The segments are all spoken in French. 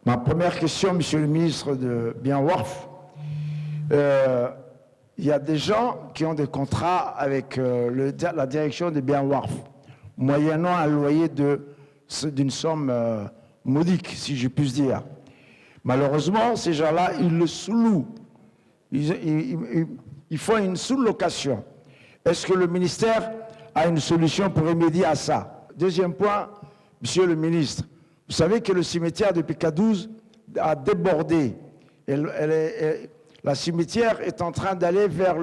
Ma première question, monsieur le ministre de Bienwarf, il y a des gens qui ont des contrats avec la direction de Bienwarf, moyennant un loyer d'une somme modique, si je puis dire. Malheureusement, ces gens-là, ils le sous-louent. Ils font une sous-location. Est-ce que le ministère a une solution pour remédier à ça? Deuxième point, monsieur le ministre, vous savez que le cimetière de PK12 a débordé. La cimetière est en train d'aller vers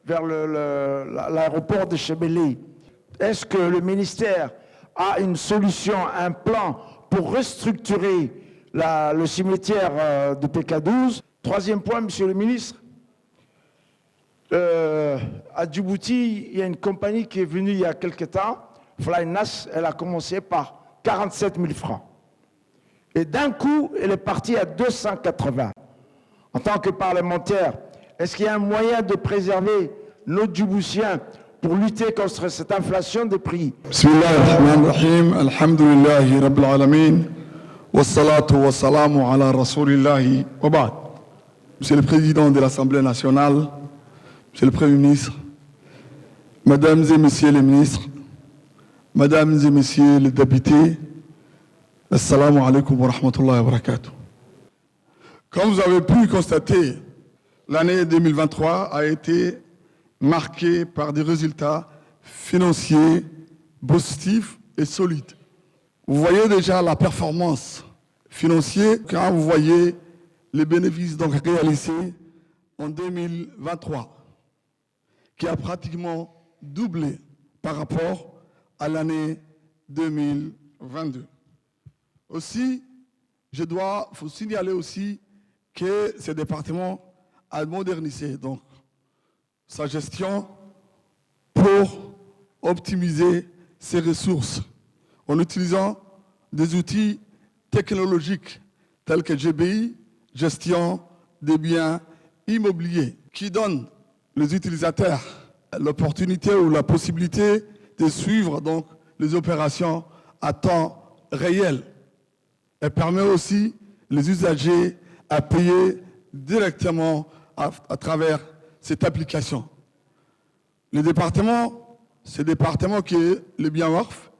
l'aéroport de Chebele. Est-ce que le ministère a une solution, un plan pour restructurer le cimetière de PK12? Troisième point, monsieur le ministre, à Djibouti, il y a une compagnie qui est venue il y a quelque temps, Flynas, elle a commencé par 47 000 francs. Et d'un coup, elle est partie à 280. En tant que parlementaire, est-ce qu'il y a un moyen de préserver nos Djiboutiens pour lutter contre cette inflation des prix? Bismillahirrahmanirrahim, alhamdulillahi rabbil alamin, wassalatu wassalamu ala rasulillahi wa ba'd. Monsieur le Président de l'Assemblée nationale, Monsieur le Premier ministre, Mesdames et Messieurs les ministres, Mesdames et Messieurs les députés, Assalamu alaikum wa rahmatullahi wa barakatuh. Comme vous avez pu constater, l'année 2023 a été marquée par des résultats financiers positifs et solides. Vous voyez déjà la performance financière quand vous voyez les bénéfices donc réalisés en 2023, qui a pratiquement doublé par rapport à l'année 2022. Aussi, je dois vous signaler aussi que ce département a modernisé donc sa gestion pour optimiser ses ressources en utilisant des outils technologiques tels que GBI, gestion des biens immobiliers, qui donnent les utilisateurs l'opportunité ou la possibilité de suivre donc les opérations à temps réel. Elle permet aussi les usagers à payer directement à travers cette application. Le département, ce département qui est le Bienwarf,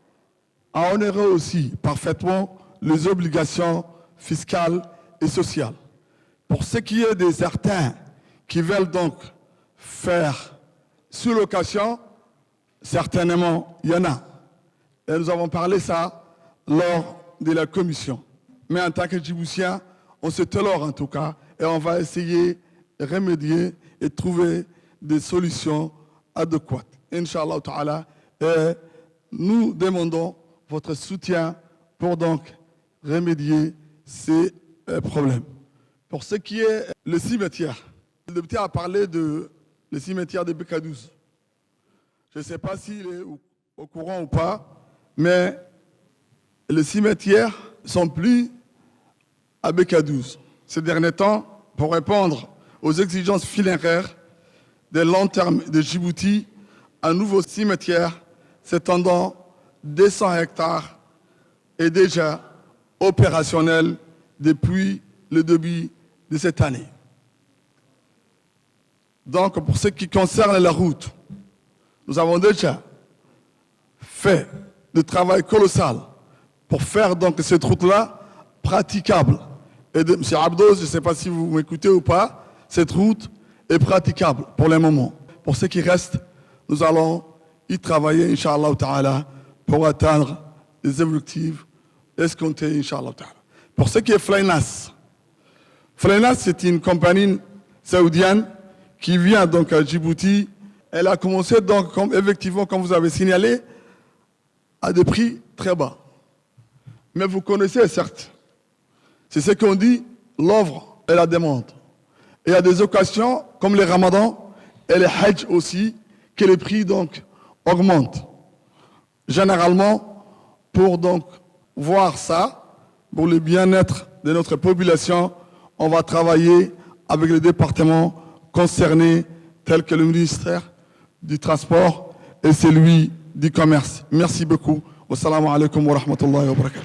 a honoré aussi parfaitement les obligations fiscales et sociales. Pour ce qui est des certains qui veulent donc faire sous-location, certainement il y en a. Et nous avons parlé ça lors de la commission. Mais en tant que Djiboutien, on se tolère en tout cas et on va essayer de remédier et de trouver des solutions adéquates. Inch'Allah ta'ala, et nous demandons votre soutien pour donc remédier ces problèmes. Pour ce qui est le cimetière, le député a parlé de le cimetière de PK12. Je ne sais pas s'il est au courant ou pas, mais les cimetières ne sont plus à PK12. Ces derniers temps, pour répondre aux exigences funéraires de long terme de Djibouti, un nouveau cimetière s'étendant 200 hectares est déjà opérationnel depuis le début de cette année. Donc, pour ce qui concerne la route, nous avons déjà fait du travail colossal pour faire donc cette route-là praticable. Et M. Abdo, je ne sais pas si vous m'écoutez ou pas, cette route est praticable pour le moment. Pour ce qui reste, nous allons y travailler, Inch'Allah ta'ala, pour atteindre les objectifs escomptés, Inch'Allah ta'ala. Pour ce qui est Flynas, Flynas, c'est une compagnie saoudienne qui vient donc à Djibouti. Elle a commencé donc, effectivement, comme vous avez signalé, à des prix très bas. Mais vous connaissez, certes, c'est ce qu'on dit, l'offre et la demande. Et il y a des occasions, comme les ramadans et les hajj aussi, que les prix donc augmentent. Généralement, pour donc voir ça, pour le bien-être de notre population, on va travailler avec les départements concernés, tels que le ministère du Transport et celui du Commerce. Merci beaucoup. Wassalamu alaikum wa rahmatullahi wa barakatuh.